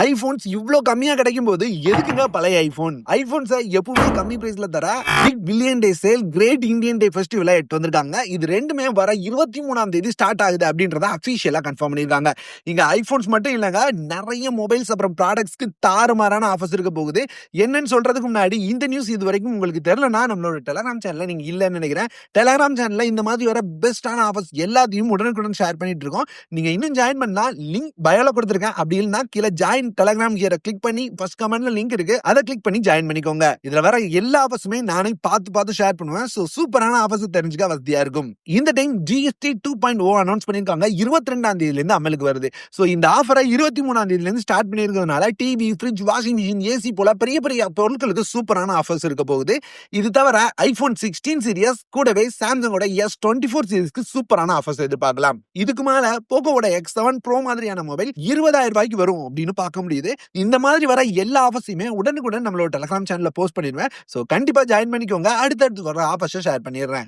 IPhones இவ்ளோ கம்மியா கிடைக்கும் போது எதுக்குங்க பழைய ஐபோன்? ஐபோன்ஸை எப்பவுமே கம்மி பிரைஸ்ல தர big billion day sale great Indian day festival எடுத்து வந்திருக்காங்க. இது ரெண்டுமே வர 23ஆம் தேதி ஸ்டார்ட் ஆகுது அப்படின்றத அபிஷியலா கன்ஃபார்ம் பண்ணிருக்காங்க. இங்க ஐபோன்ஸ் மட்டும் இல்லங்க, நிறைய மொபைல்ஸ் அப்புறம் ப்ராடக்ட்ஸ்க்கு தாறுமாறான ஆஃபர்ஸ் இருக்க போகுது. என்னன்னு சொல்றதுக்கு முன்னாடி இந்த நியூஸ் இது வரைக்கும் உங்களுக்கு தெரியலனா நம்மளோட டெலகிராம் சேனல்ல நீங்க இல்லன்னு நினைக்கிறேன். டெலகிராம் சேனல்ல இந்த மாதிரி வர பெஸ்டான ஆஃபர்ஸ் எல்லாத்தையும் உடனுக்குடன் ஷேர் பண்ணிட்டு இருக்கோம். நீங்க இன்னும் ஜாயின் பண்ணா லிங்க் பயோல கொடுத்திருக்கேன். அப்படி இல்லைன்னா கீழே ஜாயின் டெலகிராம் ஹியரை கிளிக் பண்ணி ஃபர்ஸ்ட் கமெண்ட்ல லிங்க் இருக்கு, அதை கிளிக் பண்ணி ஜாயின் பண்ணிக்கோங்க. இதுல வர எல்லா ஆஃபர்ஸுமே நானே பார்த்து ஷேர் பண்ணுவேன். சோ சூப்பரான ஆஃபர்ஸ் தெரிஞ்சுக்க வசதியா இருக்கும். இந்த டைம் GST 2.0 அனௌன்ஸ் பண்ணிருக்காங்க. 22ஆம் தேதியில இருந்து அமலுக்கு வருது. சோ இந்த ஆஃபரை 23ஆம் தேதியில இருந்து ஸ்டார்ட் பண்ணிருக்கிறதுனால TV, fridge, washing machine, AC போல பெரிய பெரிய பொருட்களுக்கு சூப்பரான ஆஃபர்ஸ் இருக்க போகுது. இது தவிர ஐபோன் 16 சீரிஸ் கூடவே சாம்சங்கோட S24 சீரிஸ்க்கு சூப்பரான ஆஃபர்ஸ் எதிர்பார்க்கலாம். இதுக்கு மேல போகோவோட X7 Pro மாதிரியான மொபைல் 20,000 ரூபாய்க்கு வரும் அப்படின்னு பார்க்க முடியுது. இந்த மாதிரி வர எல்லா ஆஃபர்ஸையுமே உடனுக்குடன் நம்மளோட டெலகிராம் சேனல்ல போஸ்ட் பண்ணிடுவேன். சோ கண்டிப்பா ஜாயின் பண்ணிக்கோங்க. அடுத்தடுத்து வர ஆஃபர்ஸை ஷேர் பண்ணிடுறேன்.